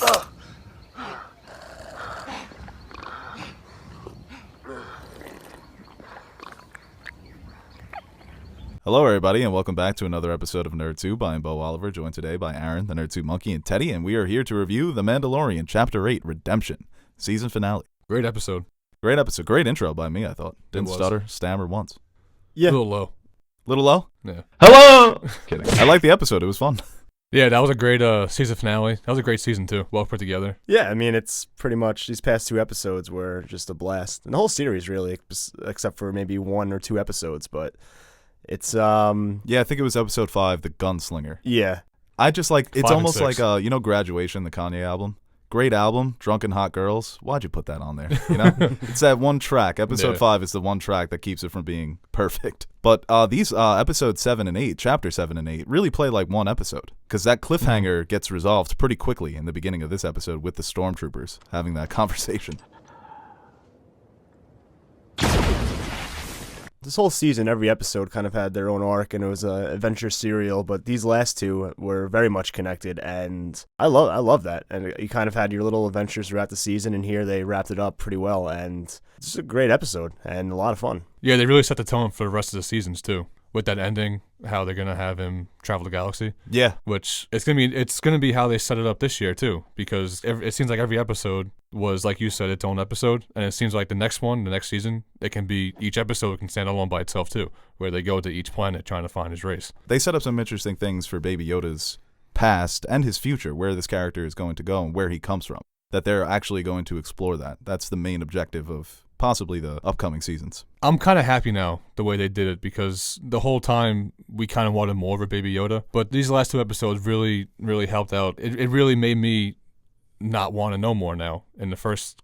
Hello, everybody, and welcome back to another episode of NerdTube. I am Beau Oliver, joined today by Aaron, the NerdTube Monkey, and Teddy, and we are here to review The Mandalorian, Chapter 8, Redemption, season finale. Great episode. Great episode. Great intro by me, I thought. Didn't stutter, stammer once. Yeah. A little low. Little low? Yeah. Hello! Kidding. I liked the episode. It was fun. Yeah, that was a great season finale. That was a great season, too. Well put together. Yeah, I mean, it's pretty much these past two episodes were just a blast. And the whole series, really, except for maybe one or two episodes, but it's... Yeah, I think it was episode 5, The Gunslinger. Yeah. I just like... It's 5 and almost 6. like, Graduation, the Kanye album. Great album, Drunken Hot Girls. Why'd you put that on there? You know, it's that one track. Episode 5 is the one track that keeps it from being perfect. But these episodes 7 and 8, chapter 7 and 8, really play like one episode because that cliffhanger gets resolved pretty quickly in the beginning of this episode with the Stormtroopers having that conversation. This whole season, every episode kind of had their own arc, and it was an adventure serial, but these last two were very much connected, and I love that. And you kind of had your little adventures throughout the season, and here they wrapped it up pretty well, and it's just a great episode, and a lot of fun. Yeah, they really set the tone for the rest of the seasons, too. With that ending, how they're gonna have him travel the galaxy. Yeah, which it's gonna be how they set it up this year too, because it seems like every episode was, like you said, its own episode, and it seems like the next season, it can be each episode can stand alone by itself too, where they go to each planet trying to find his race. They set up some interesting things for Baby Yoda's past and his future, where this character is going to go and where he comes from. That they're actually going to explore that. That's the main objective of possibly the upcoming seasons. I'm kind of happy now the way they did it, because the whole time we kind of wanted more of a Baby Yoda, but these last two episodes really, really helped out. It really made me not want to know more now in the first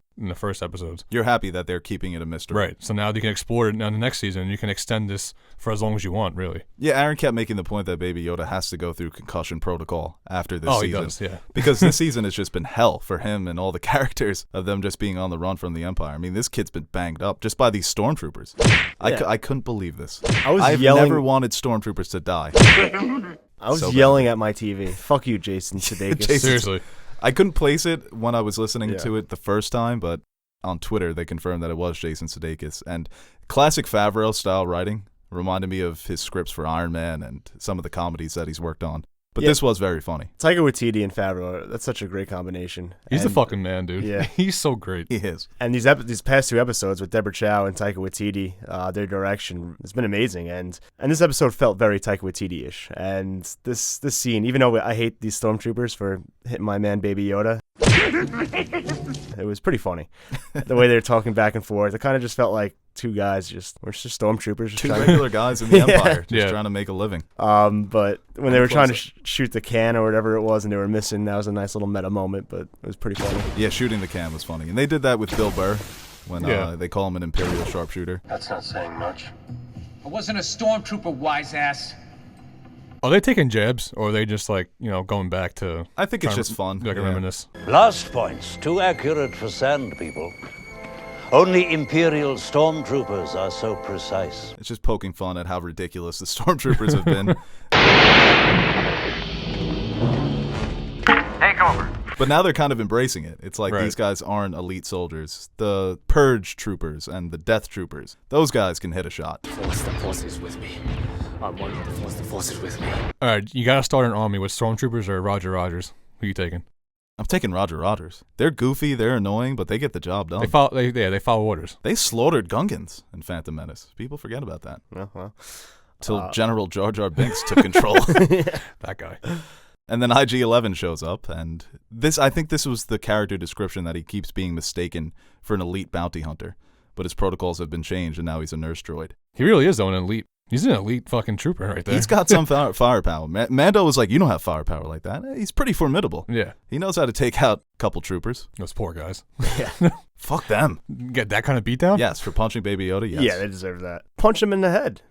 episodes. You're happy that they're keeping it a mystery. Right. So now you can explore it in the next season, and you can extend this for as long as you want, really. Yeah, Aaron kept making the point that Baby Yoda has to go through concussion protocol after this season. Oh, he does, yeah. Because this season has just been hell for him and all the characters of them just being on the run from the Empire. I mean, this kid's been banged up just by these Stormtroopers. Yeah. I couldn't believe this. I've never wanted Stormtroopers to die. I was yelling at my TV. Fuck you, Jason Sudeikis. Seriously. I couldn't place it when I was listening to it the first time, but on Twitter they confirmed that it was Jason Sudeikis. And classic Favreau-style writing reminded me of his scripts for Iron Man and some of the comedies that he's worked on. But this was very funny. Taika Waititi and Favreau, that's such a great combination. He's the fucking man, dude. Yeah. He's so great. He is. And these past two episodes with Deborah Chow and Taika Waititi, their direction has been amazing. And this episode felt very Taika Waititi-ish. And this scene, even though I hate these Stormtroopers for hitting my man Baby Yoda, it was pretty funny. The way they're talking back and forth, it kind of just felt like two guys, we're just Stormtroopers. Two regular guys in the Empire, just trying to make a living. But when they were trying to shoot the can or whatever it was and they were missing, that was a nice little meta moment, but it was pretty funny. Yeah, shooting the can was funny. And they did that with Bill Burr when they call him an Imperial sharpshooter. That's not saying much. I wasn't a stormtrooper, wise ass. Are they taking jabs, or are they just going back to... I think it's just fun. Like a reminisce. Blast points, too accurate for sand people. Only Imperial stormtroopers are so precise. It's just poking fun at how ridiculous the stormtroopers have been. Take over. But now they're kind of embracing it. It's like Right. These guys aren't elite soldiers. The Purge troopers and the Death troopers, those guys can hit a shot. Force the forces with me. I'm one with the force, the forces with me. All right, you got to start an army with stormtroopers or Roger Rogers. Who you taking? I'm taking Roger Rogers. They're goofy, they're annoying, but they get the job done. They follow orders. They slaughtered Gungans in Phantom Menace. People forget about that. Till General Jar Jar Binks took control. That guy. And then IG-11 shows up, and I think this was the character description that he keeps being mistaken for an elite bounty hunter. But his protocols have been changed, and now he's a nurse droid. He really is, though, an elite. He's an elite fucking trooper right there. He's got some firepower. Mando was like, you don't have firepower like that. He's pretty formidable. Yeah. He knows how to take out a couple troopers. Those poor guys. Yeah. Fuck them. Get that kind of beatdown? Yes, for punching Baby Yoda, yes. Yeah, they deserve that. Punch him in the head.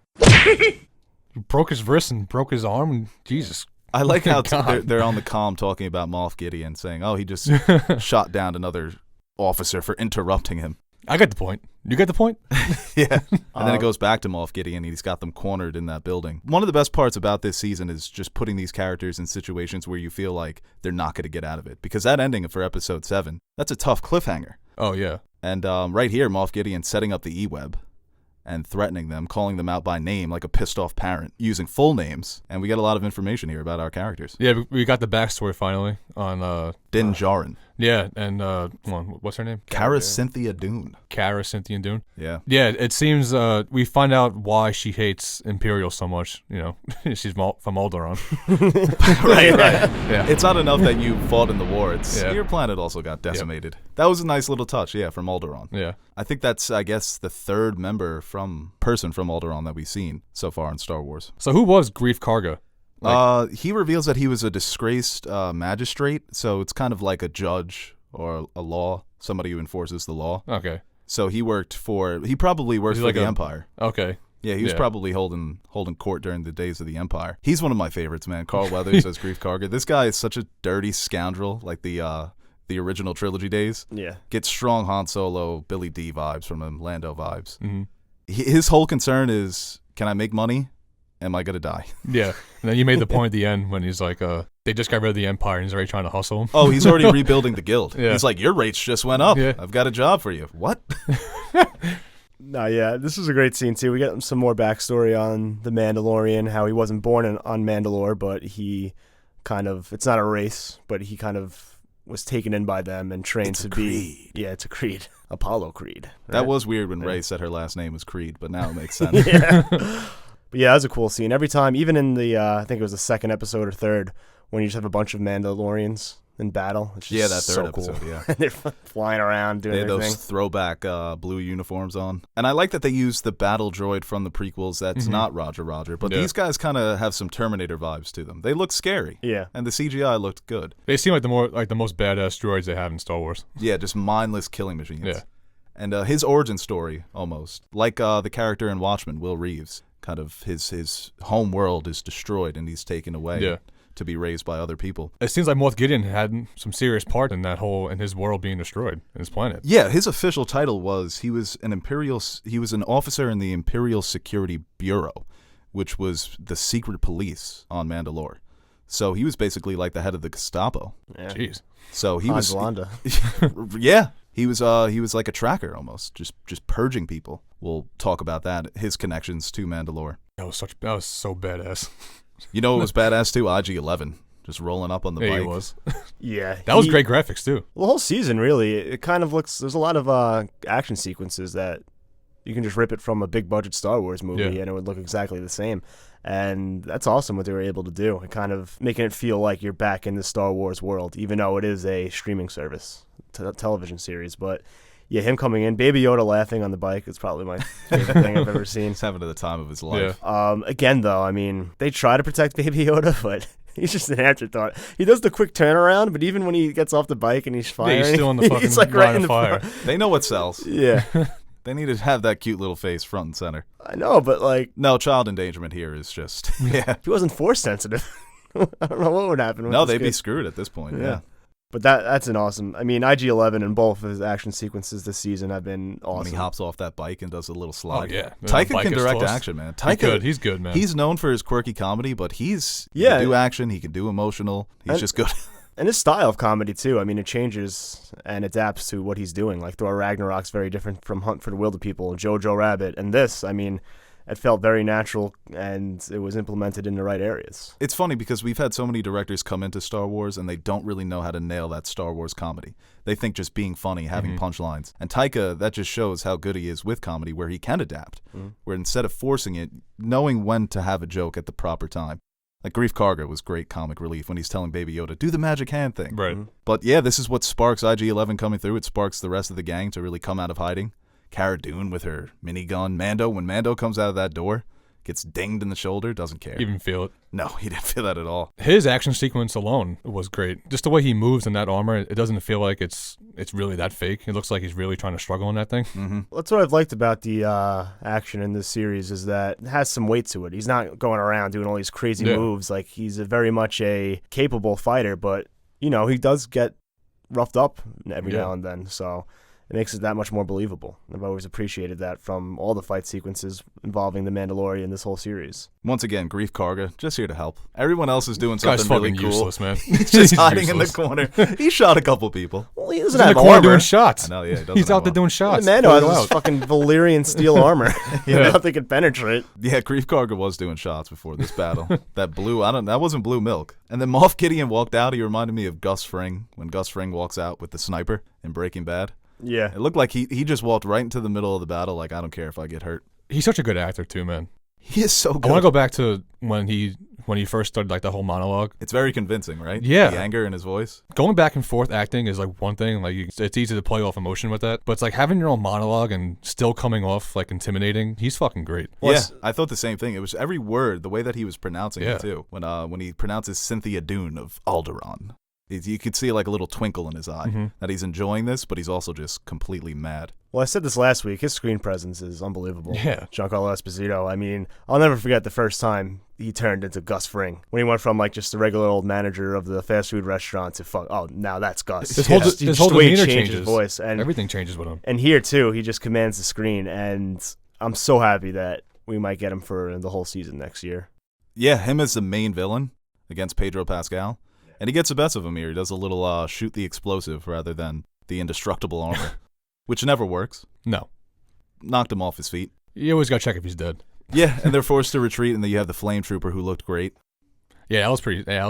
Broke his wrist and broke his arm, and Jesus. I like how they're on the comm talking about Moff Gideon, saying, oh, he just shot down another officer for interrupting him. I get the point. You get the point? Yeah. And then it goes back to Moff Gideon. He's got them cornered in that building. One of the best parts about this season is just putting these characters in situations where you feel like they're not going to get out of it. Because that ending for episode 7, that's a tough cliffhanger. Oh, yeah. And right here, Moff Gideon setting up the E-Web and threatening them, calling them out by name like a pissed-off parent, using full names. And we get a lot of information here about our characters. Yeah, we got the backstory finally on... Din Djarin. Yeah, and what's her name? Cara Cynthia Dune. Cara Cynthia Dune. Yeah. Yeah, it seems we find out why she hates Imperial so much. You know, she's from Alderaan. Right. Yeah. It's not enough that you fought in the war. It's your planet also got decimated. Yep. That was a nice little touch, from Alderaan. Yeah. I think that's, I guess, the third person from Alderaan that we've seen so far in Star Wars. So who was Greef Karga? He reveals that he was a disgraced magistrate, so it's kind of like a judge or a law, somebody who enforces the law. Okay. So he probably worked for the Empire. Okay. Yeah, he was probably holding court during the days of the Empire. He's one of my favorites, man. Carl Weathers as Greef Karga. This guy is such a dirty scoundrel, like the original trilogy days. Yeah. Gets strong Han Solo, Billy D vibes from him, Lando vibes. Mm-hmm. His whole concern is, can I make money? Am I gonna die? Yeah. And then you made the point at the end when he's like, they just got rid of the Empire and he's already trying to hustle him. Oh, he's already rebuilding the guild. Yeah. He's like, your rates just went up. Yeah. I've got a job for you. What? No, yeah, this is a great scene too. We get some more backstory on the Mandalorian, how he wasn't born on Mandalore, but he kind of, it's not a race, but he kind of was taken in by them and trained to be. Yeah, it's a creed. Apollo Creed. Right? That was weird when Rey said her last name was Creed, but now it makes sense. Yeah. But yeah, that was a cool scene. Every time, even in the, I think it was the second episode or third, when you just have a bunch of Mandalorians in battle. It's just that third episode, cool. yeah. They're flying around doing their thing. They had those throwback blue uniforms on. And I like that they use the battle droid from the prequels that's not Roger, but these guys kind of have some Terminator vibes to them. They look scary. Yeah. And the CGI looked good. They seem like the most badass droids they have in Star Wars. Yeah, just mindless killing machines. Yeah. And his origin story, almost. Like the character in Watchmen, Will Reeves. Kind of his home world is destroyed and he's taken away to be raised by other people. It seems like Moff Gideon had some serious part in in his world being destroyed, in his planet. Yeah, his official title was he was an officer in the Imperial Security Bureau, which was the secret police on Mandalore. So he was basically like the head of the Gestapo. Yeah. Jeez. So he was Wanda. Yeah. He was like a tracker almost, just purging people. We'll talk about that, his connections to Mandalore. That was so badass. You know what was badass too? IG-11, just rolling up on the bike. He was. Yeah. That was great graphics too. The whole season, really, it kind of looks, there's a lot of action sequences that you can just rip it from a big budget Star Wars movie and it would look exactly the same. And that's awesome what they were able to do. And kind of making it feel like you're back in the Star Wars world, even though it is a streaming service, television series. But yeah, him coming in, Baby Yoda laughing on the bike is probably my favorite thing I've ever seen. He's having the time of his life. Yeah. Again, though, I mean, they try to protect Baby Yoda, but he's just an afterthought. He does the quick turnaround, but even when he gets off the bike and he's firing, he's still in the fucking he's like right in the fire. They know what sells. Yeah. They need to have that cute little face front and center. I know, but like... No, child endangerment here is just... Yeah. If he wasn't force sensitive, I don't know what would happen. No, they'd be screwed at this point, yeah. But that's an awesome... I mean, IG-11 and both of his action sequences this season have been awesome. When he hops off that bike and does a little slide. Oh, yeah. Taika can direct action, man. Taika, he's good, man. He's known for his quirky comedy, but he can do action, he can do emotional. He's just good. And his style of comedy, too. I mean, it changes and adapts to what he's doing. Like, Thor Ragnarok's very different from Hunt for the Wilderpeople, Jojo Rabbit. And this, I mean, it felt very natural, and it was implemented in the right areas. It's funny because we've had so many directors come into Star Wars, and they don't really know how to nail that Star Wars comedy. They think just being funny, having punchlines. And Taika, that just shows how good he is with comedy, where he can adapt. Where instead of forcing it, knowing when to have a joke at the proper time. Like Greef Karga was great comic relief when he's telling Baby Yoda, do the magic hand thing. Right. But yeah, this is what sparks IG-11 coming through. It sparks the rest of the gang to really come out of hiding. Cara Dune with her minigun. Mando, when Mando comes out of that door, gets dinged in the shoulder, doesn't care. Even feel it. No, he didn't feel that at all. His action sequence alone was great. Just the way he moves in that armor, it doesn't feel like it's really that fake. It looks like he's really trying to struggle in that thing. Mm-hmm. That's what I've liked about the action in this series is that it has some weight to it. He's not going around doing all these crazy moves. Like, he's very much a capable fighter, but, you know, he does get roughed up every now and then. So it makes it that much more believable. I've always appreciated that from all the fight sequences involving the Mandalorian this whole series. Once again, Grief Karga, just here to help. Everyone else is doing Guy's something really fucking cool. useless, man. He's just hiding useless. in the corner. He shot a couple people. Well, he doesn't He's in have the corner armor. doing shots. I know, yeah. He's out there doing shots. Mando has Pull this out. fucking Valyrian steel armor. Nothing can penetrate. Yeah, Grief Karga was doing shots before this battle. That wasn't blue milk. And then Moff Gideon walked out. He reminded me of Gus Fring when Gus Fring walks out with the sniper in Breaking Bad. Yeah. It looked like he just walked right into the middle of the battle like, I don't care if I get hurt. He's such a good actor too, man. He is so good. I want to go back to when he first started like the whole monologue. It's very convincing, right? Yeah. The anger in his voice. Going back and forth acting is like one thing. Like it's easy to play off emotion with that, but it's like having your own monologue and still coming off like intimidating. He's fucking great. Yeah, I thought the same thing. It was every word, the way that he was pronouncing Yeah. it too. When he pronounces Cynthia Dune of Alderaan, you could see like a little twinkle in his eye that he's enjoying this, but he's also just completely mad. Well, I said this last week. His screen presence is unbelievable. Yeah. Giancarlo Esposito. I mean, I'll never forget the first time he turned into Gus Fring. When he went from like just a regular old manager of the fast food restaurant to now that's Gus. His whole the way he demeanor changed changes. his voice. And Everything changes with him. And here too, he just commands the screen, and I'm so happy that we might get him for the whole season next year. Yeah, him as the main villain against Pedro Pascal. And he gets the best of him here. He does a little shoot the explosive rather than the indestructible armor, which never works. No. Knocked him off his feet. You always got to check if he's dead. Yeah, and they're forced to retreat, and then you have the flame trooper who looked great. Yeah, that was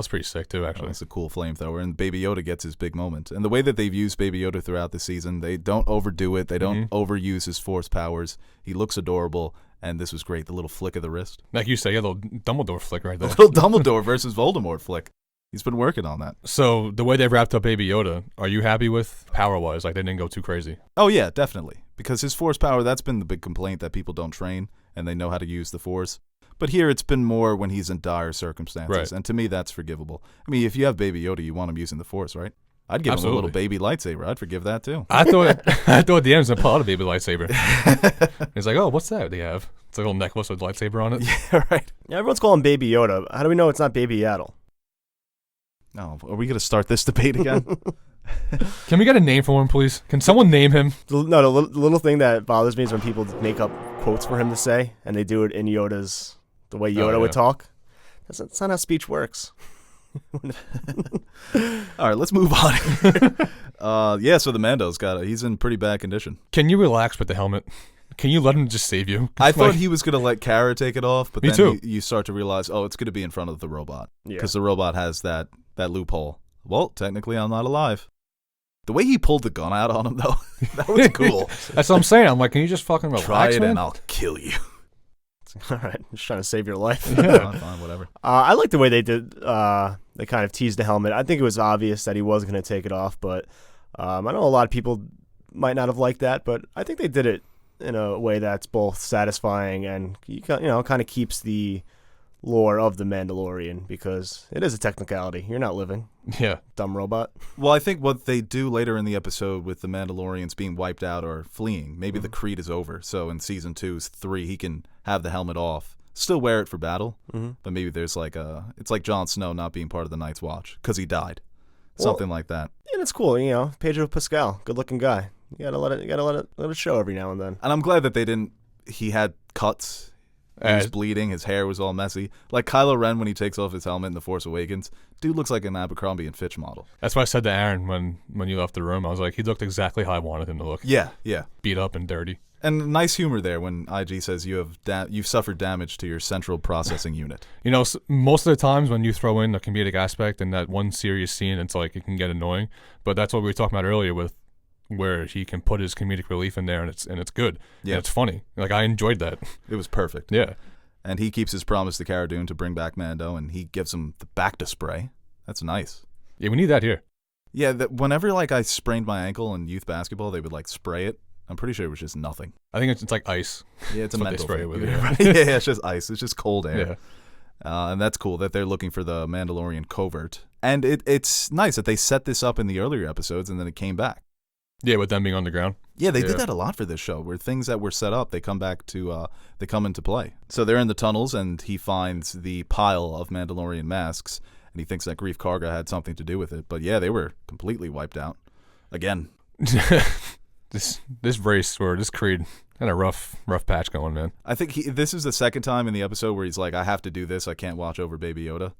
pretty sick too, actually. It's a cool flamethrower, and Baby Yoda gets his big moment. And the way that they've used Baby Yoda throughout the season, they don't overdo it. They don't overuse his force powers. He looks adorable, and this was great. The little flick of the wrist. Like you say, yeah, the little Dumbledore flick right The there. little Dumbledore versus Voldemort flick. He's been working on that. So the way they wrapped up Baby Yoda, are you happy with power-wise? Like they didn't go too crazy? Oh, yeah, definitely. Because his force power, that's been the big complaint, that people don't train and they know how to use the force. But here it's been more when he's in dire circumstances. Right. And to me, that's forgivable. I mean, if you have Baby Yoda, you want him using the force, right? I'd give him a Absolutely. little baby lightsaber. I'd forgive that, too. I thought at the end it was a pull out a baby lightsaber. He's like, oh, what's that they have? It's like a little necklace with a lightsaber on it. Yeah, right. Yeah, everyone's calling Baby Yoda. How do we know it's not Baby Yaddle? No, are we going to start this debate again? Can we get a name for him, please? Can someone name him? The little thing that bothers me is when people make up quotes for him to say, and they do it in Yoda's, the way Yoda would talk. That's not how speech works. All right, let's move on. Yeah, so the Mando's he's in pretty bad condition. Can you relax with the helmet? Can you let him just save you? I thought he was going to let Kara take it off, but Me then too. You start to realize, it's going to be in front of the robot. Yeah. Because the robot has that loophole. Well, technically, I'm not alive. The way he pulled the gun out on him, though, that was cool. That's what I'm saying. I'm like, can you just fucking relax, Try it man? and I'll kill you. All right, I'm just trying to save your life. Fine, whatever. I like the way they did. They kind of teased the helmet. I think it was obvious that he was going to take it off, but I know a lot of people might not have liked that, but I think they did it in a way that's both satisfying and kind of keeps the lore of the Mandalorian, because it is a technicality. You're not living, Yeah. dumb robot. Well, I think what they do later in the episode with the Mandalorians being wiped out or fleeing, maybe the Creed is over. So in season 3, he can have the helmet off, still wear it for battle, but maybe there's it's like Jon Snow not being part of the Night's Watch because he died, something like that. And it's cool, Pedro Pascal, good-looking guy. You gotta let it show every now and then. And I'm glad that they didn't. He had cuts. He was bleeding. His hair was all messy. Like Kylo Ren when he takes off his helmet in The Force Awakens. Dude looks like an Abercrombie and Fitch model. That's what I said to Aaron when you left the room. I was like, he looked exactly how I wanted him to look. Yeah. Beat up and dirty. And nice humor there when IG says you've suffered damage to your central processing unit. Most of the times when you throw in a comedic aspect in that one serious scene, it's like it can get annoying. But that's what we were talking about earlier with where he can put his comedic relief in there and it's good. Yeah. And it's funny. Like I enjoyed that. It was perfect. Yeah. And he keeps his promise to Cara Dune to bring back Mando, and he gives him the Bacta spray. That's nice. Yeah, we need that here. Yeah, whenever I sprained my ankle in youth basketball, they would spray it. I'm pretty sure it was just nothing. I think it's like ice. Yeah, it's a That's what they mental spray thing. it with, Yeah, it's just ice. It's just cold air. Yeah. And that's cool that they're looking for the Mandalorian covert. And it's nice that they set this up in the earlier episodes and then it came back. Yeah, with them being on the ground. Yeah, they did that a lot for this show, where things that were set up, they come into play. So they're in the tunnels, and he finds the pile of Mandalorian masks, and he thinks that Grief Karga had something to do with it. But yeah, they were completely wiped out. Again. this race or this creed had a rough patch going, man. I think this is the second time in the episode where he's like, I have to do this. I can't watch over Baby Yoda.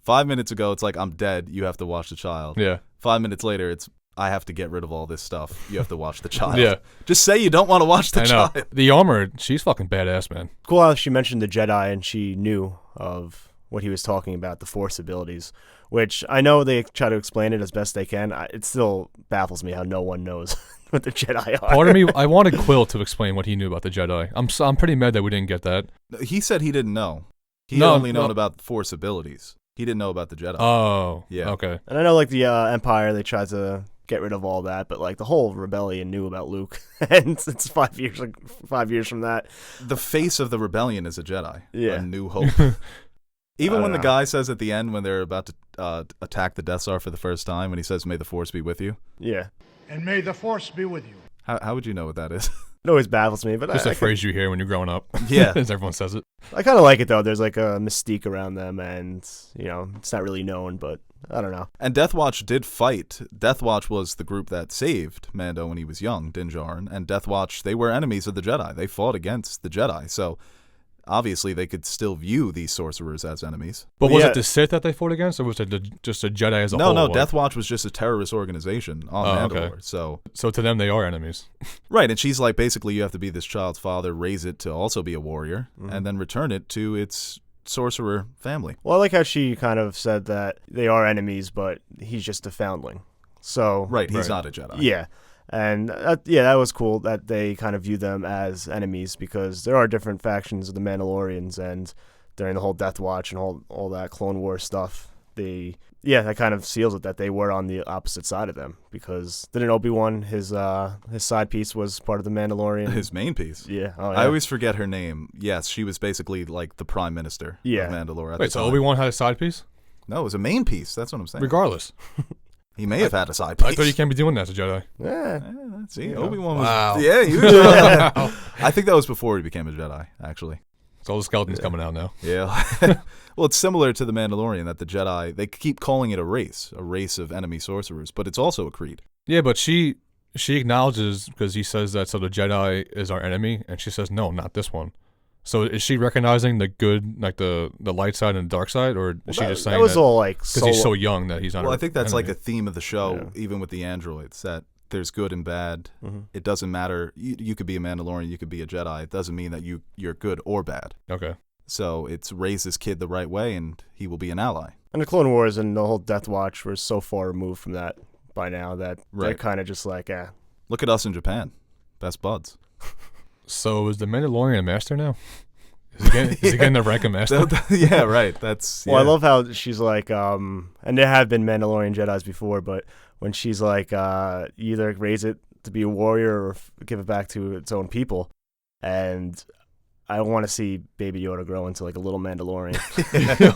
5 minutes ago, it's like, I'm dead. You have to watch the child. Yeah. 5 minutes later, it's, I have to get rid of all this stuff. You have to watch the child. Yeah. Just say you don't want to watch the child. The armor, she's fucking badass, man. Cool how she mentioned the Jedi and she knew of what he was talking about, the Force abilities, which I know they try to explain it as best they can. It still baffles me how no one knows what the Jedi are. Part of me, I wanted Quill to explain what he knew about the Jedi. I'm pretty mad that we didn't get that. He said he didn't know. He only known about Force abilities. He didn't know about the Jedi. Oh, yeah. Okay. And I know, like, the Empire, they tried to get rid of all that, but, like, the whole rebellion knew about Luke, and it's 5 years, like, 5 years from that. The face of the rebellion is a Jedi. Yeah. A New Hope. Even when the guy says at the end, when they're about to attack the Death Star for the first time, when he says, "May the Force be with you." Yeah. And may the Force be with you. How would you know what that is? It always baffles me, but Just a phrase you hear when you're growing up. Yeah. As everyone says it. I kind of like it, though. There's, like, a mystique around them, and, you know, it's not really known, but I don't know. And Death Watch did fight. Death Watch was the group that saved Mando when he was young, Din Djarin. And Death Watch, they were enemies of the Jedi. They fought against the Jedi. So obviously they could still view these sorcerers as enemies. But was it the Sith that they fought against, or was it just a Jedi as a whole? No, Death Watch was just a terrorist organization on Mandalore. Okay. So to them, they are enemies. Right, and she's like, basically, you have to be this child's father, raise it to also be a warrior, and then return it to its sorcerer family. Well, I like how she kind of said that they are enemies, but he's just a foundling. So Right, he's not a Jedi. Yeah. And that was cool that they kind of view them as enemies, because there are different factions of the Mandalorians, and during the whole Death Watch and all that Clone Wars stuff, that kind of seals it that they were on the opposite side of them, because didn't Obi-Wan, his side piece was part of the Mandalorian? His main piece. Yeah. Oh, yeah. I always forget her name. Yes, she was basically like the prime minister of Mandalore at the Wait, so time. Obi-Wan had a side piece? No, it was a main piece. That's what I'm saying. Regardless. He may have had a side piece. I thought you can't be doing that as a Jedi. Yeah. See, Obi-Wan was... Wow. Yeah, he was... I think that was before he became a Jedi, actually. So all the skeletons coming out now. Yeah. Well, it's similar to the Mandalorian, that the Jedi, they keep calling it a race of enemy sorcerers, but it's also a creed. Yeah, but she acknowledges, because he says that, so the Jedi is our enemy, and she says, no, not this one. So is she recognizing the good, like the light side and the dark side, or is she just saying that was all like because he's so young that he's not? Well, I think that's enemy? like a theme of the show, even with the androids, that there's good and bad. Mm-hmm. It doesn't matter. You could be a Mandalorian, you could be a Jedi. It doesn't mean that you're good or bad. Okay. So it's raise this kid the right way, and he will be an ally. And the Clone Wars and the whole Death Watch were so far removed from that by now that they're kind of just like, Look at us in Japan, best buds. So is the Mandalorian a master now? Is he getting the rank of master? Yeah, right. That's Well, I love how she's like, and there have been Mandalorian Jedis before, but when she's like, you either raise it to be a warrior or give it back to its own people, and I want to see Baby Yoda grow into like a little Mandalorian.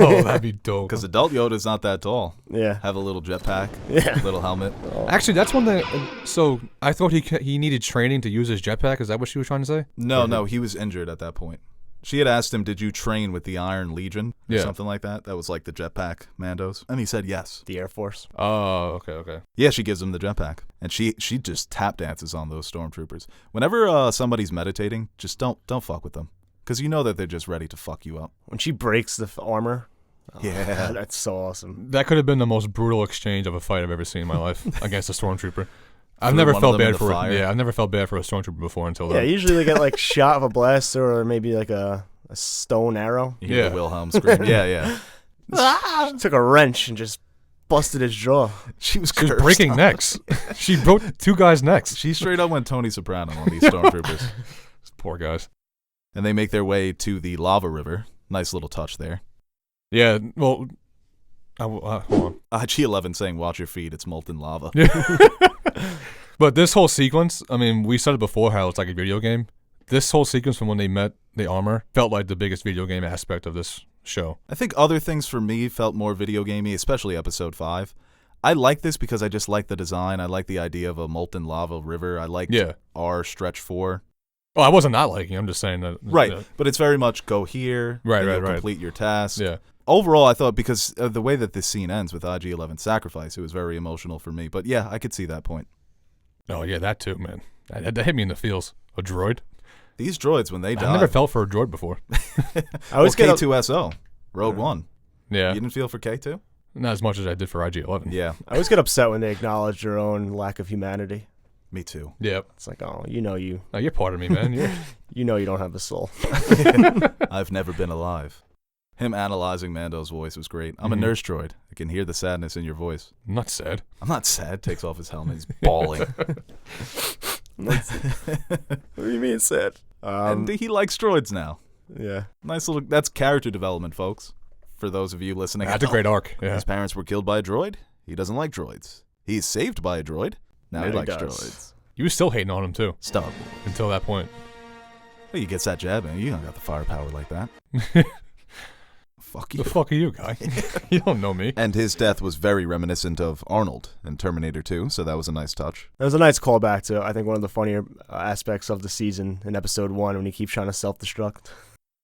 Oh, that'd be dope. Because adult Yoda's not that tall. Yeah. Have a little jetpack. Yeah. Little helmet. Actually, that's one thing. So I thought he needed training to use his jetpack. Is that what she was trying to say? No, he was injured at that point. She had asked him, did you train with the Iron Legion? Or something like that. That was like the jetpack Mandos. And he said yes. The Air Force. Oh, okay. Yeah, she gives him the jetpack. And she just tap dances on those stormtroopers. Whenever somebody's meditating, just don't fuck with them. Because you know that they're just ready to fuck you up. When she breaks the armor. Yeah. That's so awesome. That could have been the most brutal exchange of a fight I've ever seen in my life against a stormtrooper. I've never felt bad for I've never felt bad for a stormtrooper before until then. Yeah, usually they get like shot of a blaster or maybe like a stone arrow. You hear the Wilhelm scream. Yeah. She took a wrench and just busted his jaw. She was breaking necks. She broke two guys' necks. She straight up went Tony Soprano on these stormtroopers. Poor guys. And they make their way to the lava river. Nice little touch there. Yeah, well, hold on. G11 saying, watch your feet, it's molten lava. But this whole sequence, I mean, we said it before how it's like a video game. This whole sequence from when they met the armor felt like the biggest video game aspect of this show. I think other things for me felt more video gamey, especially episode 5. I like this because I just like the design. I like the idea of a molten lava river. I like our stretch 4. Oh, I wasn't not liking. I'm just saying that. Right, but it's very much go here, right. complete your task. Yeah. Overall, I thought because of the way that this scene ends with IG-11's sacrifice, it was very emotional for me. But yeah, I could see that point. Oh yeah, that too, man. That hit me in the feels. A droid. These droids, when they die. I never felt for a droid before. I always get K2SO, Rogue One. Yeah. You didn't feel for K2? Not as much as I did for IG-11. Yeah, I always get upset when they acknowledge their own lack of humanity. me too. Yep. It's like, oh, no, you're part of me, man. you don't have a soul. I've never been alive. Him analyzing Mando's voice was great. I'm a nurse droid. I can hear the sadness in your voice. I'm not sad. I'm not sad. Takes off his helmet. He's bawling. What do you mean sad? And he likes droids now. Yeah. Nice little. That's character development, folks. For those of you listening, That's a great arc. Yeah. His parents were killed by a droid. He doesn't like droids. He's saved by a droid. Now he likes droids. You were still hating on him too Stop. until that point. Well, he gets that jab in. You don't got the firepower like that. Fuck you. The fuck are you, guy? You don't know me. And his death was very reminiscent of Arnold in Terminator 2, so that was a nice touch. That was a nice callback to, I think, one of the funnier aspects of the season in episode 1 when he keeps trying to self-destruct.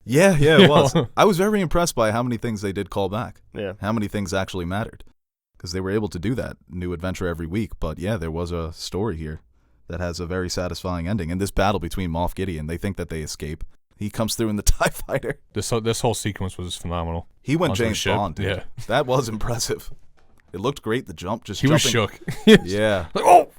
Yeah, it was. I was very impressed by how many things they did call back. Yeah. How many things actually mattered. Because they were able to do that new adventure every week. But yeah, there was a story here that has a very satisfying ending. And this battle between Moff Gideon, they think that they escape. He comes through in the TIE Fighter. This whole sequence was phenomenal. He went Onto the James ship. Bond, dude. Yeah. That was impressive. It looked great, the jump. Just He jumping. was shook. Yeah. Like, oh!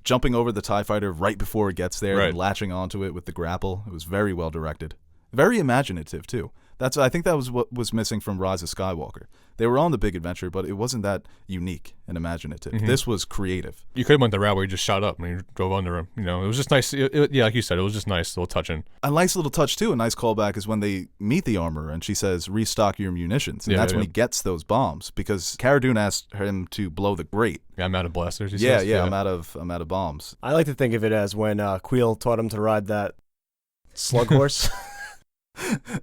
Jumping over the TIE Fighter right before it gets there Right. and latching onto it with the grapple. It was very well directed. Very imaginative, too. I think that was what was missing from Rise of Skywalker. They were on the big adventure, but it wasn't that unique and imaginative. Mm-hmm. This was creative. You You could have went the route where you just shot up and you drove under him. It was just nice. Yeah, like you said, it was just nice, little touching. A nice little touch, too, a nice callback is when they meet the armorer and she says, restock your munitions. And Yeah, that's when yeah. he gets those bombs because Cara Dune asked him to blow the grate. Yeah, I'm out of blasters. He Yeah, says. I'm out of bombs. I like to think of it as when Queel taught him to ride that slug horse.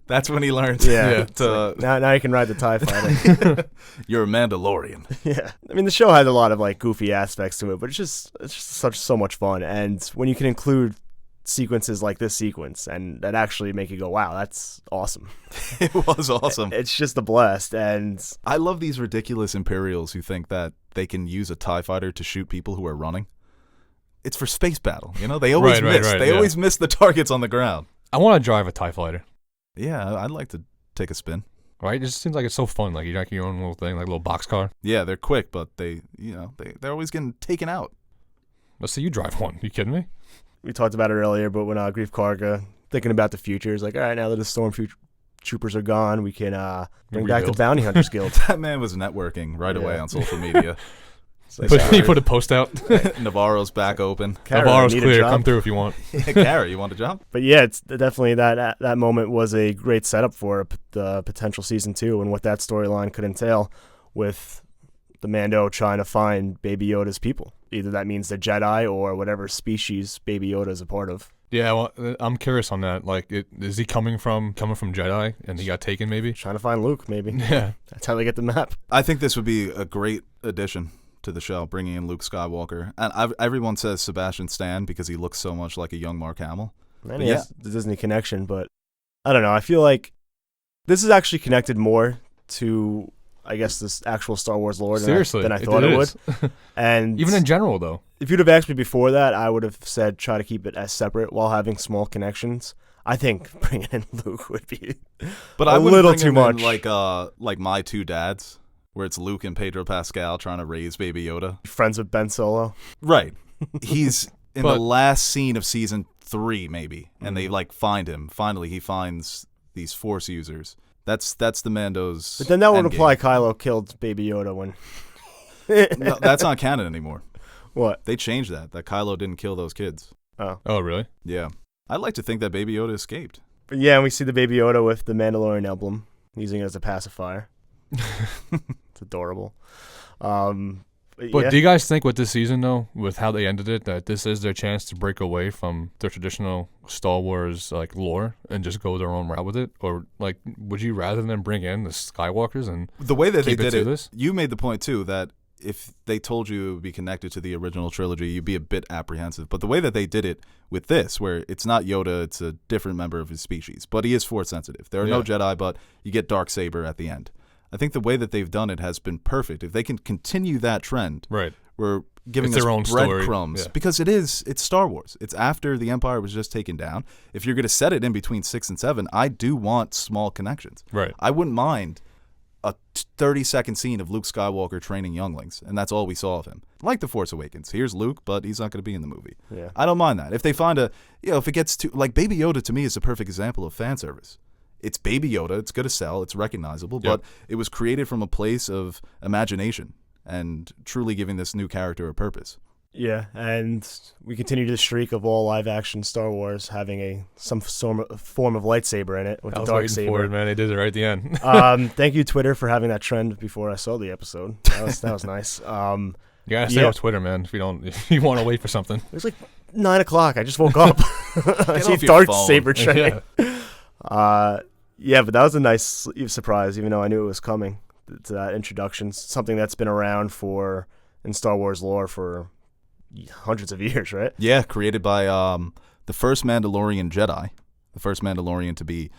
That's when he learned. Yeah. to, Now you can ride the TIE Fighter. you're a Mandalorian. Yeah. I mean, the show has a lot of like goofy aspects to it, but it's just so much fun. And when you can include sequences like this sequence and that actually make you go, wow, that's awesome. It was awesome. It's just a blast. And I love these ridiculous Imperials who think that they can use a TIE Fighter to shoot people who are running. It's for space battle, They always miss. Right, they yeah. always miss the targets on the ground. I want to drive a TIE fighter. Yeah, I'd like to take a spin. Right? It just seems like it's so fun. Like you like your own little thing, like a little box car. Yeah, they're quick, but they're always getting taken out. Let's see you drive one. You kidding me? we talked about it earlier, but when Grief Karga, thinking about the future, is like, all right, now that the Stormtroopers are gone, we can bring back the Rebuild. Bounty Hunters Guild. That man was networking right away on social media. He put a post out. Navarro's back open. Kara, Navarro's need a clear. job. Come through if you want. Kara, you want a job? But yeah, it's definitely that moment was a great setup for the potential season 2 and what that storyline could entail with the Mando trying to find Baby Yoda's people. Either that means the Jedi or whatever species Baby Yoda is a part of. Yeah, well, I'm curious on that. Like, is he coming from Jedi and he got taken? Maybe. Trying to find Luke, maybe. Yeah. That's how they get the map. I think this would be a great addition to the show, bringing in Luke Skywalker. And everyone says Sebastian Stan because he looks so much like a young Mark Hamill. And he has the Disney connection, but I don't know. I feel like this is actually connected more to, I guess, this actual Star Wars lore than I thought it would. And even in general, though. If you'd have asked me before that, I would have said try to keep it as separate while having small connections. I think bringing in Luke would be but a little too much. Like My Two Dads, where it's Luke and Pedro Pascal trying to raise Baby Yoda. Friends with Ben Solo. Right. He's in the last scene of season 3, maybe, and they find him. Finally, he finds these Force users. That's the Mando's. But then that would endgame. imply Kylo killed Baby Yoda when. No, that's not canon anymore. What? They changed that Kylo didn't kill those kids. Oh, really? Yeah. I'd like to think that Baby Yoda escaped. But yeah, and we see the Baby Yoda with the Mandalorian emblem, using it as a pacifier. It's adorable. But do you guys think with this season, though, with how they ended it, that this is their chance to break away from their traditional Star Wars lore and just go their own route with it? Or would you rather than bring in the Skywalkers and the way that they keep did to it? This? You made the point too that if they told you it would be connected to the original trilogy, you'd be a bit apprehensive. But the way that they did it with this, where it's not Yoda, it's a different member of his species, but he is Force sensitive. There are no Jedi, but you get Darksaber at the end. I think the way that they've done it has been perfect. If they can continue that trend, right, where giving It's us their own story. breadcrumbs Yeah. because it's Star Wars. It's after the Empire was just taken down. If you're going to set it in between 6 and 7, I do want small connections. Right. I wouldn't mind a 30-second scene of Luke Skywalker training younglings, and that's all we saw of him. Like The Force Awakens. Here's Luke, but he's not going to be in the movie. Yeah. I don't mind that. If they find if it gets too, like Baby Yoda to me is a perfect example of fan service. It's Baby Yoda. It's going to sell. It's recognizable, but it was created from a place of imagination and truly giving this new character a purpose. Yeah, and we continue the streak of all live-action Star Wars having some form of lightsaber in it with I the was dark waiting saber. for it, man. They did it right at the end. Thank you, Twitter, for having that trend before I saw the episode. That was nice. You gotta stay off Twitter, man. If you want to wait for something. It was like 9 o'clock. I just woke up. I see off your dark phone. saber training. But that was a nice surprise, even though I knew it was coming to that introduction. Something that's been around in Star Wars lore for hundreds of years, right? Yeah, created by the first Mandalorian Jedi, the first Mandalorian to be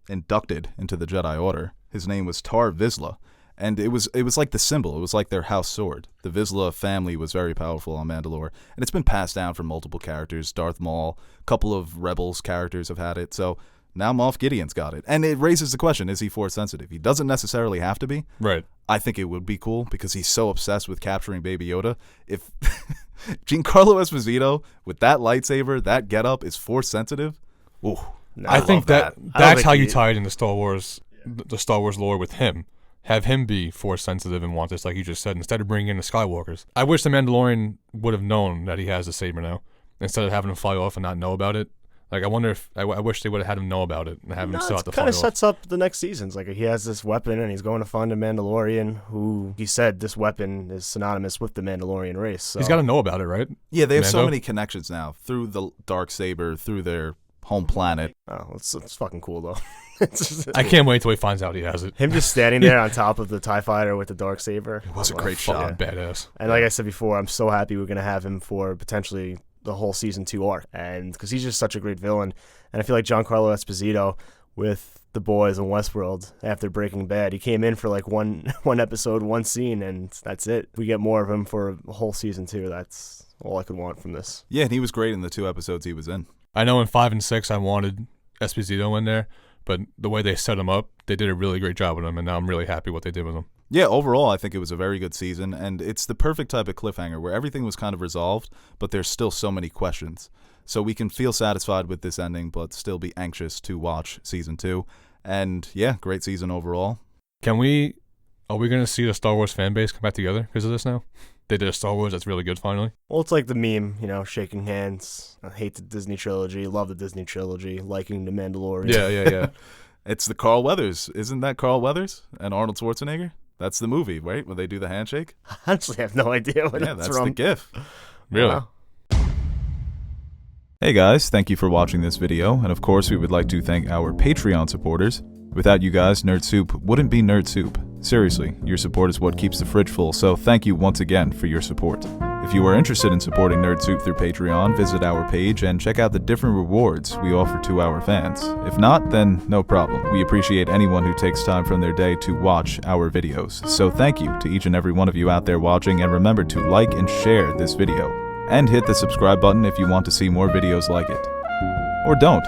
inducted into the Jedi Order. His name was Tar Vizsla, and it was like the symbol. It was like their house sword. The Vizsla family was very powerful on Mandalore, and it's been passed down from multiple characters. Darth Maul, a couple of Rebels characters have had it, so now Moff Gideon's got it. And it raises the question, is he Force sensitive? He doesn't necessarily have to be. Right. I think it would be cool because he's so obsessed with capturing Baby Yoda. If Giancarlo Esposito, with that lightsaber, that getup, is Force sensitive, ooh, I think love that's how you tie it into Star Wars, the Star Wars lore with him. Have him be Force sensitive and want this, like you just said, instead of bringing in the Skywalkers. I wish the Mandalorian would have known that he has the saber now, instead of having him fly off and not know about it. Like, I wonder if I wish they would have had him know about it and have him still have to fly kind of off. sets up the next seasons. Like, he has this weapon and he's going to find a Mandalorian who he said this weapon is synonymous with the Mandalorian race. So. He's got to know about it, right? Yeah, they have so Mando? many connections now through the Darksaber, through their home planet. Oh, it's fucking cool though. I can't wait till he finds out he has it. Him just standing there on top of the TIE fighter with the Darksaber. It was a great shot. Fucking badass. And like I said before, I'm so happy we're gonna have him for potentially the whole season 2 arc, and because he's just such a great villain. And I feel like Giancarlo Esposito with the boys in Westworld after Breaking Bad, he came in for like one episode, one scene, and that's it. We get more of him for a whole season 2. That's all I could want from this. Yeah, and he was great in the 2 episodes he was in. I know in 5 and 6 I wanted Esposito in there, but the way they set him up, they did a really great job with him, and now I'm really happy what they did with him. Yeah, overall, I think it was a very good season, and it's the perfect type of cliffhanger where everything was kind of resolved, but there's still so many questions. So we can feel satisfied with this ending, but still be anxious to watch season 2. And yeah, great season overall. Are we going to see the Star Wars fan base come back together because of this now? They did a Star Wars that's really good finally. Well, it's like the meme, shaking hands. I hate the Disney trilogy, love the Disney trilogy, liking the Mandalorian. Yeah. It's the Carl Weathers. Isn't that Carl Weathers and Arnold Schwarzenegger? That's the movie, right? Where they do the handshake? I honestly have no idea what Yeah, that's that's from. the GIF. Really? Wow. Hey guys, thank you for watching this video, and of course we would like to thank our Patreon supporters. Without you guys, Nerd Soup wouldn't be Nerd Soup. Seriously, your support is what keeps the fridge full, so thank you once again for your support. If you are interested in supporting Nerd Soup through Patreon, visit our page and check out the different rewards we offer to our fans. If not, then no problem. We appreciate anyone who takes time from their day to watch our videos. So thank you to each and every one of you out there watching, and remember to like and share this video. And hit the subscribe button if you want to see more videos like it. Or don't.